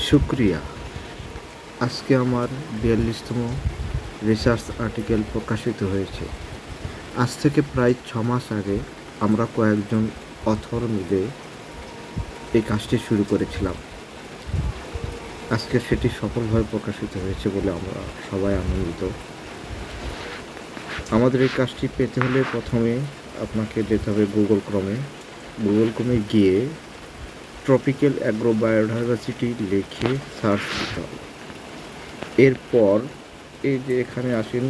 শুক্রিয়া। আজকে আমার ৪২তম রিসার্চ আর্টিকেল প্রকাশিত হয়েছে। আজ থেকে প্রায় ৬ মাস আগে আমরা কয়েকজন অথর মিলে এই কাজটি শুরু করেছিলাম। আজকে সেটি সফলভাবে প্রকাশিত হয়েছে বলে আমরা সবাই আনন্দিত। আমাদের এই কাজটি পেতে হলে প্রথমে আপনাকে যেতে হবে গুগল ক্রোমে গিয়ে ট্রপিক্যাল অ্যাগ্রো বায়োডাইভার্সিটি লিখে সার্চ দিতে হবে। এরপর এই যে এখানে আসেন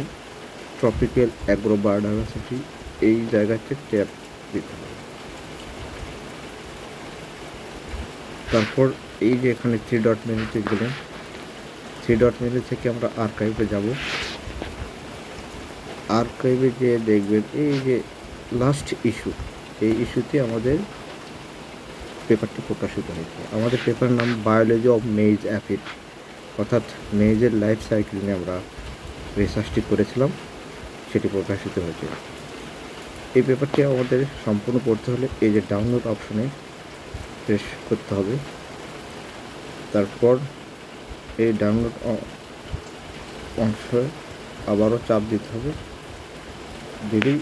ট্রপিক্যাল অ্যাগ্রো বায়োডাইভার্সিটি, এই জায়গাতে ট্যাপ দিতে হবে। তারপর এই যে এখানে 3 ডট মেনুতে গেলেন, 3 ডট মেনু থেকে আমরা আর্কাইভে যাব। আর্কাইভে যে দেখবেন এই যে লাস্ট ইস্যু, এই ইস্যুতে আমাদের পেপারটি প্রকাশিত হয়েছে। আমাদের পেপারের নাম বায়োলজি অফ মেইজ অ্যাফিড, অর্থাৎ মেইজের লাইফ সাইকেল নিয়ে আমরা রিসার্চটি করেছিলাম, সেটি প্রকাশিত হয়েছে। এই পেপারটি আমাদের সম্পূর্ণ পড়তে হলে এই যে ডাউনলোড অপশনে প্রেস করতে হবে। তারপর এই ডাউনলোড অংশে আবারও চাপ দিতে হবে, দিলেই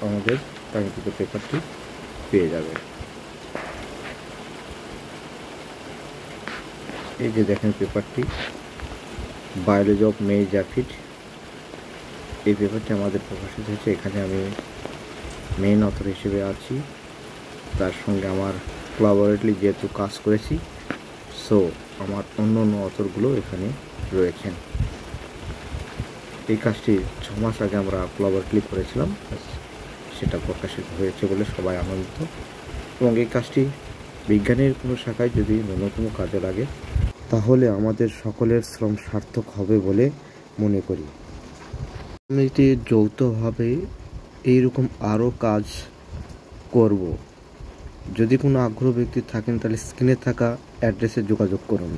আমাদের কাঙ্ক্ষিত পেপারটি পেয়ে যাবে। এই যে দেখেন পেপারটি বায়োলজি অফ মেইজ অ্যাফিড, এই পেপারটি আমাদের প্রকাশিত হয়েছে। এখানে আমি মেইন অথর হিসেবে আছি, তার সঙ্গে আমার কোলাবোরেটলি যেহেতু কাজ করেছি, সো আমার অন্য অথরগুলো এখানে রয়েছেন। এই কাজটি ৬ মাস আগে আমরা কোলাবোরেটলি করেছিলাম, সেটা প্রকাশিত হয়েছে বলে সবাই আনন্দিত। এবং এই কাজটি বিজ্ঞানের কোনো শাখায় যদি ন্যূনতম কাজে লাগে তাহলে আমাদের সকলের শ্রম সার্থক হবে বলে মনে করি। আমি এটি যৌথভাবে এইরকম আরও কাজ করব। যদি কোনো আগ্রহ ব্যক্তি থাকেন তাহলে স্ক্রিনে থাকা অ্যাড্রেসে যোগাযোগ করুন।